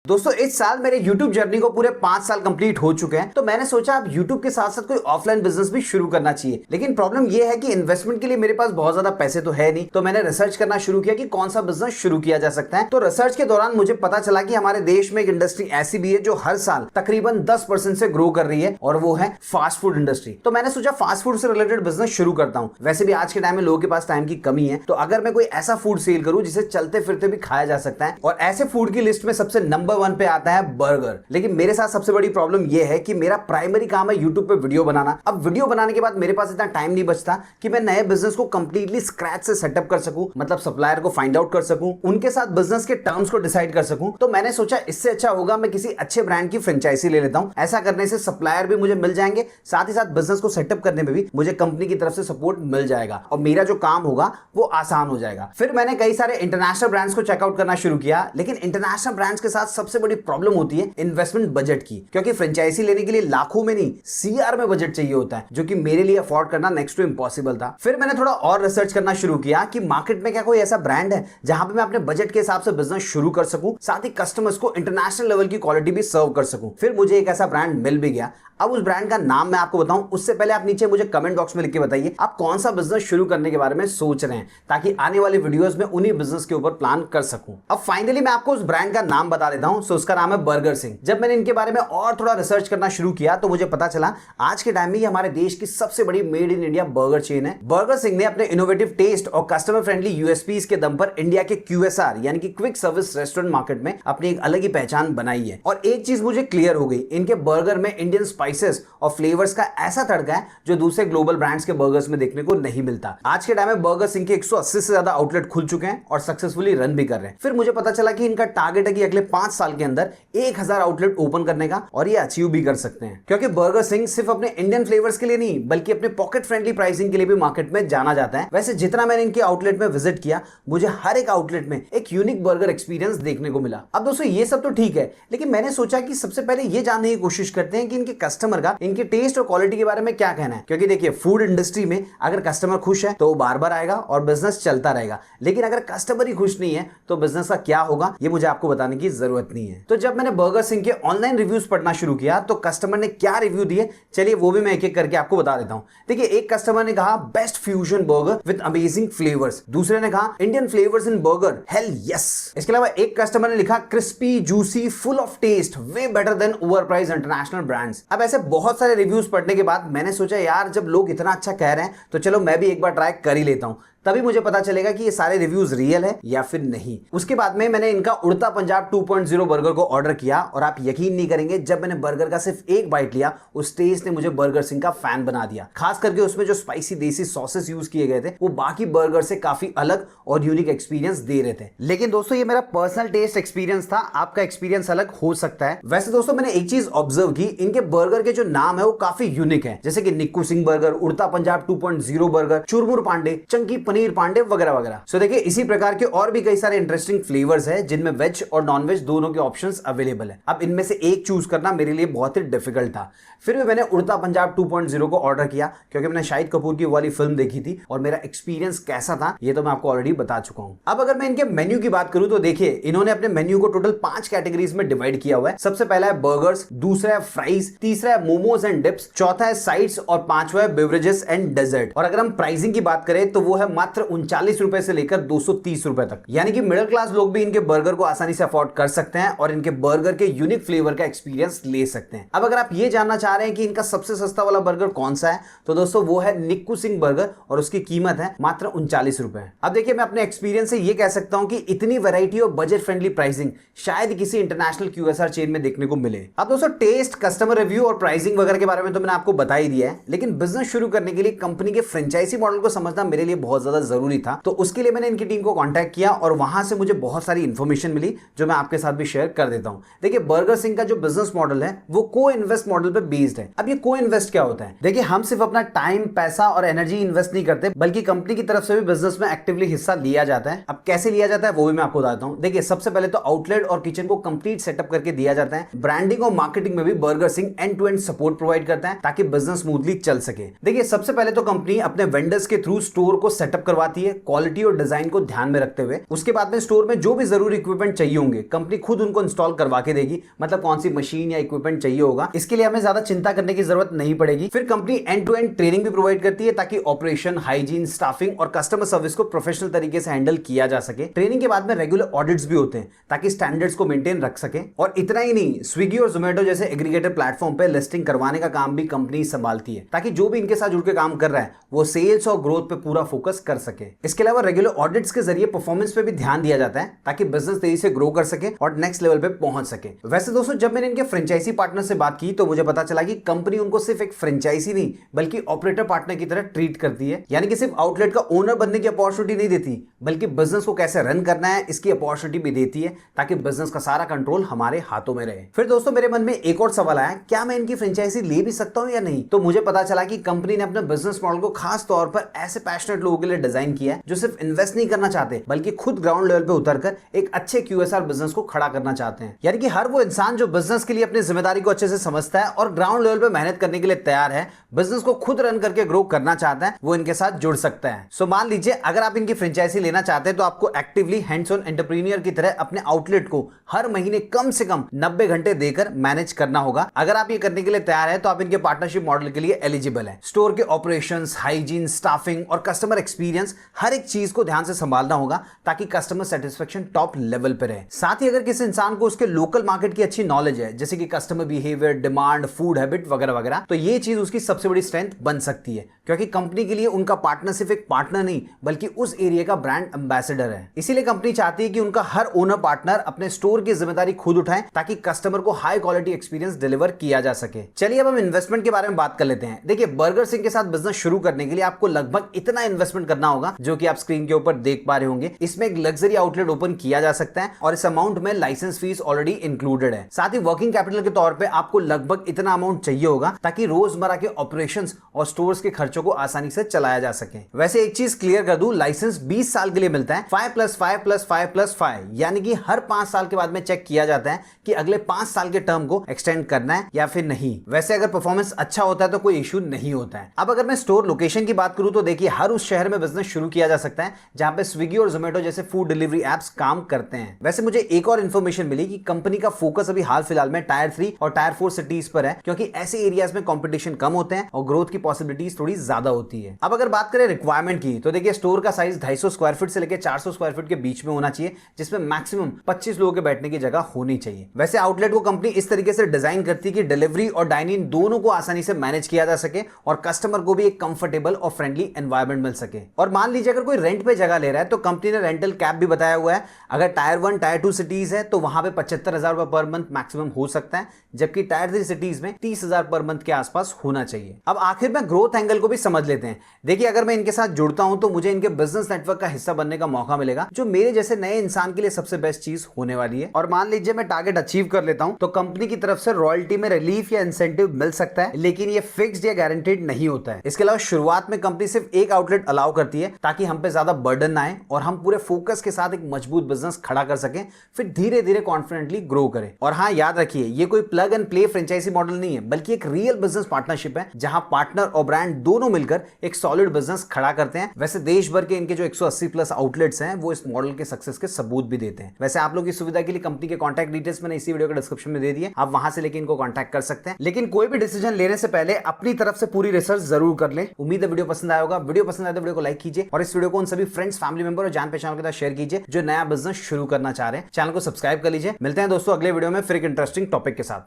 दोस्तों इस साल मेरे YouTube जर्नी को पूरे 5 साल कंप्लीट हो चुके हैं, तो मैंने सोचा अब YouTube के साथ साथ कोई ऑफलाइन बिजनेस भी शुरू करना चाहिए। लेकिन प्रॉब्लम यह है कि इन्वेस्टमेंट के लिए मेरे पास बहुत ज्यादा पैसे तो है नहीं, तो मैंने रिसर्च करना शुरू किया कि कौन सा बिजनेस शुरू किया जा सकता है। तो रिसर्च के दौरान मुझे पता चला कि हमारे देश में एक इंडस्ट्री ऐसी भी है जो हर साल तकरीबन 10% से ग्रो कर रही है, और वो है फास्ट फूड इंडस्ट्री। तो मैंने सोचा फास्ट फूड से रिलेटेड बिजनेस शुरू करता हूं। वैसे भी आज के टाइम में लोगों के पास टाइम की कमी है, तो अगर मैं कोई ऐसा फूड सेल करूं जिसे चलते फिरते भी खाया जा सकता है, और ऐसे फूड की लिस्ट में सबसे नंबर 1 पे आता है बर्गर। लेकिन मेरे साथ सबसे बड़ी प्रॉब्लम यह है कि मेरा प्राइमरी काम है यूट्यूब पे वीडियो बनाना। अब वीडियो बनाने के बाद मेरे पास इतना टाइम नहीं बचता कि मैं नए बिजनेस को कंप्लीटली स्क्रैच से सेटअप कर सकूं, मतलब सप्लायर को फाइंड आउट कर सकूं, उनके साथ बिजनेस के टर्म्स को डिसाइड कर सकूं। तो मैंने सोचा इससे अच्छा होगा मैं किसी अच्छे ब्रांड की फ्रेंचाइजी ले लेता हूं। ऐसा करने से सप्लायर भी मुझे मिल जाएंगे, साथ ही साथ बिजनेस को सेटअप करने में भी मुझे कंपनी की तरफ से सपोर्ट मिल जाएगा, और मेरा जो काम होगा वो आसान हो जाएगा। फिर मैंने कई सारे इंटरनेशनल ब्रांड्स को चेकआउट करना शुरू किया। लेकिन इंटरनेशनल ब्रांड्स के साथ सबसे बड़ी प्रॉब्लम होती है इन्वेस्टमेंट बजट की, क्योंकि फ्रेंचाइजी लेने के लिए लाखों में नहीं सीआर में बजट चाहिए होता है, जो कि मेरे लिए अफोर्ड करना नेक्स्ट टू इम्पॉसिबल था। फिर मैंने थोड़ा और रिसर्च करना शुरू किया कि मार्केट में क्या कोई ऐसा ब्रांड है जहां पे मैं अपने बजट के हिसाब से बिजनेस शुरू कर सकूं, साथ ही कस्टमर्स को इंटरनेशनल लेवल की क्वालिटी भी सर्व कर सकूं। फिर मुझे एक ऐसा ब्रांड मिल भी गया। अब उस ब्रांड का नाम मैं आपको बताऊं उससे पहले आप नीचे मुझे कमेंट बॉक्स में लिख के बताइए आप कौन सा बिजनेस शुरू करने के बारे में सोच रहे हैं, ताकि आने वाली वीडियोस में उन्हीं बिजनेस के ऊपर प्लान कर सकूं। अब फाइनली मैं आपको उस ब्रांड का नाम बता देता हूं। सो उसका नाम है बर्गर सिंह। जब मैंने इनके बारे में और थोड़ा रिसर्च करना शुरू किया तो मुझे पता चला आज के टाइम में ये हमारे देश की सबसे बड़ी made in India burger chain है। बर्गर सिंह ने अपने इनोवेटिव टेस्ट और कस्टमर फ्रेंडली यूएसपीज के दम पर इंडिया के क्यूएसआर यानी कि क्विक सर्विस रेस्टोरेंट मार्केट में अपनी एक अलग ही पहचान बनाई है। और एक चीज मुझे क्लियर हो गई, इनके बर्गर में इंडियन स्पाइसेस और फ्लेवर्स का ऐसा तड़का है जो दूसरे ग्लोबल ब्रांड्स के बर्गर्स में देखने को नहीं मिलता। आज के टाइम में बर्गर सिंह के 180 से ज्यादा आउटलेट खुल चुके हैं और सक्सेसफुली रन भी कर रहे हैं। फिर मुझे पता चला कि इनका टारगेट है कि अगले 5 साल के अंदर 1000 आउटलेट ओपन करने का, और ये अचीव भी कर सकते हैं, क्योंकि बर्गर सिंह सिर्फ अपने इंडियन फ्लेवर्स के लिए नहीं बल्कि अपने पॉकेट फ्रेंडली प्राइसिंग के लिए भी मार्केट में जाना जाता है। वैसे जितना मैंने इनके आउटलेट में विजिट किया, मुझे हर एक आउटलेट में एक यूनिक बर्गर एक्सपीरियंस देखने को मिला। अब दोस्तों ये सब तो ठीक है, लेकिन मैंने सोचा कि सबसे पहले ये जानने की कोशिश करते हैं कि इनके कस्टमर का इनके टेस्ट और क्वालिटी के बारे में क्या कहना है। क्योंकि देखिए फूड इंडस्ट्री में अगर कस्टमर खुश है तो वो बार बार आएगा और बिजनेस चलता रहेगा, लेकिन अगर कस्टमर ही खुश नहीं है तो बिजनेस का क्या होगा ये मुझे आपको बताने की जरूरत नहीं है। तो जब मैंने बर्गर सिंह के ऑनलाइन रिव्यूज पढ़ना शुरू किया तो कस्टमर ने क्या रिव्यू दिए, चलिए वो भी मैं एक एक करके आपको बता देता हूं। देखिए एक कस्टमर ने कहा best fusion burger with amazing flavours, दूसरे ने कहा Indian flavours in burger hell yes. इसके अलावा एक कस्टमर ने लिखा crispy juicy full of taste way better than over price international brands. अब ऐसे बहुत सारे रिव्यूज पढ़ने के बाद मैंने सोचा यार जब लोग इतना अच्छा कह रहे हैं तो चलो मैं भी एक बार ट्राई कर ही लेता हूं, तभी मुझे पता चलेगा कि ये सारे रिव्यूज रियल है या फिर नहीं। उसके बाद में मैंने इनका उड़ता पंजाब 2.0 बर्गर को ऑर्डर किया, और आप यकीन नहीं करेंगे जब मैंने बर्गर का सिर्फ एक बाइट लिया उस टेस्ट ने मुझे बर्गर सिंह का फैन बना दिया। खास करके उसमें जो स्पाइसी देसी सॉसेस यूज किए गए थे वो बाकी बर्गर से काफी अलग और यूनिक एक्सपीरियंस दे रहे थे। लेकिन दोस्तों ये मेरा पर्सनल टेस्ट एक्सपीरियंस था, आपका एक्सपीरियंस अलग हो सकता है। वैसे दोस्तों मैंने एक चीज ऑब्जर्व की, इनके बर्गर के जो नाम है वो काफी यूनिक है, जैसे कि निक्कू सिंह बर्गर, उड़ता पंजाब 2.0 बर्गर, चुरमुर पांडे, चंकी पनीर पांडे वगैरह वगैरह। सो देखिए इसी प्रकार के और भी कई सारे इंटरेस्टिंग फ्लेवर्स हैं जिनमें वेज और नॉन वेज दोनों के ऑप्शंस अवेलेबल है। अब इनमें से एक चूज करना मेरे लिए बहुत ही डिफिकल्ट था। फिर भी मैंने उड़ता पंजाब 2.0 को ऑर्डर किया, क्योंकि मैंने शाहिद कपूर की वाली फिल्म देखी थी और मेरा एक्सपीरियंस कैसा था ये तो मैं आपको ऑलरेडी बता चुका हूं। अब अगर मैं इनके मेन्यू की बात करूं तो देखिए इन्होंने अपने मेन्यू को टोटल 5 कैटेगरीज में डिवाइड किया हुआ है। सबसे पहला है बर्गर्स, दूसरा है फ्राइज, तीसरा है मोमोज एंड डिप्स, चौथा है साइड्स और पांचवा है बेवरेजेस एंड डेजर्ट। और अगर हम प्राइसिंग की बात करें तो वो है मात्र 39 रुपए से लेकर 230 रुपए तक, यानी कि मिडिल क्लास लोग भी इनके बर्गर को आसानी से अफोर्ड कर सकते हैं और इनके बर्गर के यूनिक फ्लेवर का एक्सपीरियंस ले सकते हैं। अब अगर आप ये जानना चाह रहे हैं कि इनका सबसे सस्ता वाला बर्गर कौन सा है, तो दोस्तों वो है निक्कू सिंह बर्गर और उसकी कीमत है मात्र 39 रुपए। अब देखिए मैं अपने एक्सपीरियंस से ये कह सकता हूं कि इतनी वैरायटी और बजट फ्रेंडली प्राइसिंग शायद किसी इंटरनेशनल क्यूएसआर चेन में देखने को मिले। अब दोस्तों टेस्ट, कस्टमर रिव्यू और प्राइसिंग वगैरह के बारे में तो मैंने आपको बता ही दिया है, लेकिन बिजनेस शुरू करने के लिए कंपनी के फ्रेंचाइजी मॉडल को समझना मेरे लिए बहुत ज्यादा जरूरी था। तो उसके लिए मैंने इनकी टीम को कांटेक्ट किया और वहां से मुझे बहुत सारी इंफॉर्मेशन मिली जो मैं आपके साथ भी शेयर कर देता हूं। देखिए बर्गर सिंह का जो बिजनेस मॉडल है वो को इन्वेस्ट मॉडल पे बेस्ड है। अब ये को इन्वेस्ट क्या होता है? देखिए हम सिर्फ अपना टाइम, पैसा और एनर्जी इन्वेस्ट नहीं करते, बल्कि कंपनी की तरफ से भी बिजनेस में एक्टिवली हिस्सा लिया जाता है। अब कैसे लिया जाता है वो भी मैं आपको बताता हूं। देखिए सबसे पहले तो आउटलेट और किचन को कंप्लीट सेटअप करके दिया जाता है। ब्रांडिंग और मार्केटिंग में भी burger Singh end to end support provide करता है ताकि बिजनेस स्मूथली चल सके। देखिए सबसे पहले तो कंपनी अपने वेंडर्स के थ्रू स्टोर को सेटअप सेटअप करवाती है क्वालिटी और डिजाइन को ध्यान में रखते हुए। उसके बाद में स्टोर में जो भी जरूरी इक्विपमेंट चाहिए होंगे कंपनी खुद उनको इंस्टॉल करवा के देगी, मतलब कौन सी मशीन या इक्विपमेंट चाहिए होगा इसके लिए हमें ज्यादा चिंता करने की जरूरत नहीं पड़ेगी। फिर company end to end training भी प्रोवाइड करती है ताकि ऑपरेशन, हाइजीन, स्टाफिंग और कस्टमर सर्विस को प्रोफेशनल तरीके से हैंडल किया जा सके। ट्रेनिंग के बाद में रेगुलर ऑडिट्स भी होते हैं ताकि स्टैंडर्ड्स को मेंटेन रख सके। और इतना ही नहीं, स्विगी और जोमेटो जैसे एग्रीगेटर प्लेटफॉर्म पे लिस्टिंग करवाने का काम भी कंपनी संभालती है ताकि जो भी इनके साथ जुड़ के काम कर रहा है वो सेल्स और ग्रोथ पे पूरा फोकस कर सके। इसके अलावा रेगुलर ऑडिट्स के जरिए परफॉर्मेंस पे भी ध्यान दिया जाता है ताकि बिजनेस तेजी से ग्रो कर सके और नेक्स्ट लेवल पे पहुंच सके। वैसे दोस्तों, जब मैंने इनके फ्रेंचाइजी पार्टनर से बात की तो मुझे पता चला कि कंपनी उनको सिर्फ एक फ्रेंचाइजी नहीं बल्कि ऑपरेटर पार्टनर की तरह ट्रीट करती है। यानी कि सिर्फ आउटलेट का ओनर बनने की अपॉर्चुनिटी नहीं देती बल्कि बिजनेस को कैसे रन करना है इसकी अपॉर्चुनिटी भी देती है ताकि बिजनेस का सारा कंट्रोल हमारे हाथों में रहे। फिर दोस्तों, मेरे मन में एक और सवाल आया, क्या मैं इनकी फ्रेंचाइजी ले भी सकता हूं या नहीं? तो मुझे पता चला कि कंपनी ने अपने बिजनेस मॉडल को खास तौर पर ऐसे पैशनेट लोगों के लिए डिजाइन किया है जो सिर्फ इन्वेस्ट नहीं करना चाहते बल्कि खुद ग्राउंड लेवल पे उतरकर एक अच्छे QSR बिजनेस को खड़ा करना चाहते हैं। यानी कि हर वो इंसान जो बिजनेस के लिए अपनी जिम्मेदारी को अच्छे से समझता है और ग्राउंड लेवल पे मेहनत करने के लिए तैयार है, बिजनेस को खुद रन करके ग्रो करना चाहता है, वो इनके साथ जुड़ सकता है। सो मान लीजिए अगर आप इनकी फ्रेंचाइजी लेना चाहते हैं तो आपको एक्टिवली हैंड्स ऑन एंटरप्रेन्योर की तरह अपने आउटलेट को हर महीने कम से कम 90 घंटे देकर मैनेज करना होगा। अगर आप ये करने के लिए तैयार है तो आप इनके पार्टनरशिप मॉडल के लिए एलिजिबल है। स्टोर के ऑपरेशंस, हाइजीन, स्टाफिंग और कस्टमर एक्सपीरियंस हर एक चीज को ध्यान से संभालना होगा ताकि कस्टमर सेटिस्फेक्शन टॉप लेवल पर रहे। साथ ही अगर किसी इंसान को उसके लोकल मार्केट की अच्छी नॉलेज है, जैसे कि customer behaviour, demand, food habit वगैरह वगैरह, तो ये चीज उसकी सबसे बड़ी स्ट्रेंथ बन सकती है क्योंकि कंपनी के लिए उनका पार्टनर सिर्फ एक पार्टनर नहीं बल्कि उस एरिया का ब्रांड एम्बेसडर है। इसीलिए कंपनी चाहती है कि उनका हर ओनर पार्टनर अपने स्टोर की जिम्मेदारी खुद उठाए ताकि कस्टमर को हाई क्वालिटी एक्सपीरियंस डिलीवर किया जा सके। चलिए अब हम इन्वेस्टमेंट के बारे में बात कर लेते हैं। देखिए, बर्गर सिंह के साथ बिजनेस शुरू करने के लिए आपको लगभग इतना इन्वेस्टमेंट करना होगा जो कि आप स्क्रीन के ऊपर देख पा रहे होंगे। इसमें एक लग्जरी आउटलेट ओपन किया जा सकता है और इस अमाउंट में लाइसेंस फीस ऑलरेडी इंक्लूडेड है। साथ ही वर्किंग कैपिटल के तौर पे आपको लगभग इतना अमाउंट चाहिए होगा ताकि रोजमर्रा के ऑपरेशंस और स्टोर्स के खर्चों को आसानी से चलाया जा सके। वैसे एक चीज क्लियर कर दूं, लाइसेंस 20 साल के लिए मिलता है, 5+5+5+5, यानी कि हर 5 साल के बाद में चेक किया जाता है कि अगले 5 साल के टर्म को एक्सटेंड करना है या फिर नहीं। वैसे अगर परफॉर्मेंस अच्छा होता है तो कोई इश्यू नहीं होता है। अब अगर मैं स्टोर लोकेशन की बात करूं तो देखिए, हर उस शहर में बिजनेस शुरू किया जा सकता है जहां पे स्विगी और जोमेटो जैसे फूड डिलीवरी एप्स काम करते हैं। वैसे मुझे एक और इन्फॉर्मेशन मिली कि कंपनी का फोकस अभी हाल फिलहाल में टायर 3 और टायर 4 सिटीज पर है क्योंकि ऐसे एरियाज में कंपटीशन कम होते हैं और ग्रोथ की पॉसिबिलिटीज थोड़ी ज्यादा होती है। अब अगर बात करें रिक्वायरमेंट की तो देखिए, स्टोर का साइज 250 स्क्वायर फीट से लेकर 400 स्क्वायर फीट के बीच में होना चाहिए जिसमें मैक्सिमम 25 लोगों के बैठने की जगह होनी चाहिए। वैसे आउटलेट को कंपनी इस तरीके से डिजाइन करती है कि डिलीवरी और डाइनिंग दोनों को आसानी से मैनेज किया जा सके और कस्टमर को भी एक कंफर्टेबल और फ्रेंडली एनवायरनमेंट मिल सके। और मान लीजिए अगर कोई रेंट पे जगह ले रहा है तो कंपनी ने रेंटल कैप भी बताया हुआ है। अगर टायर 1 टायर 2 सिटीज है तो वहां पे 75,000 रुपए पर मंथ मैक्सिमम हो सकता है, जबकि टायर 3 सिटीज में 30,000 पर मंथ के आसपास होना चाहिए। अब आखिर में ग्रोथ एंगल को भी समझ लेते हैं। देखिए, अगर मैं इनके साथ जुड़ता हूं तो मुझे इनके बिजनेस नेटवर्क का हिस्सा बनने का मौका मिलेगा जो मेरे जैसे नए इंसान के लिए सबसे बेस्ट चीज होने वाली है। और मान लीजिए मैं टारगेट अचीव कर लेता हूं तो कंपनी की तरफ से रॉयल्टी में रिलीफ या इंसेंटिव मिल सकता है, लेकिन ये फिक्स्ड या गारंटीड नहीं होता है। इसके अलावा शुरुआत में कंपनी सिर्फ एक आउटलेट अलाउ करती है ताकि हम पे ज्यादा बर्डन ना आए और हम पूरे फोकस के साथ एक मजबूत बिजनेस खड़ा कर सकें, फिर धीरे धीरे कॉन्फिडेंटली ग्रो करें। और हाँ, याद रखिए, ये कोई plug and play franchisee model नहीं है बल्कि एक रियल बिजनेस पार्टनरशिप है जहां पार्टनर और ब्रांड दोनों मिलकर एक सॉलिड बिजनेस खड़ा करते हैं। वैसे देश भर के इनके जो 180 प्लस आउटलेट्स हैं वो इस मॉडल के सक्सेस के सबूत भी देते हैं। वैसे आप लोग की सुविधा के लिए कंपनी के कॉन्टैक्ट डिटेल्स मैंने इसी वीडियो के डिस्क्रिप्शन में दे दिए, आप वहां से लेके इनको कॉन्टैक्ट कर सकते हैं। लेकिन कोई भी डिसीजन लेने से पहले अपनी तरफ से पूरी रिसर्च जरूर कर ले। उम्मीद है वीडियो पसंद आया होगा। वीडियो पसंद आए तो वीडियो को लाइक कीजिए और इस वीडियो को उन सभी फ्रेंड्स, फैमिली मेंबर और जान पहचान के साथ शेयर कीजिए जो नया बिजनेस शुरू करना चाह रहे हैं। चैनल को सब्सक्राइब कर लीजिए। मिलते हैं दोस्तों अगले वीडियो में फिर एक इंटरेस्टिंग टॉपिक के साथ।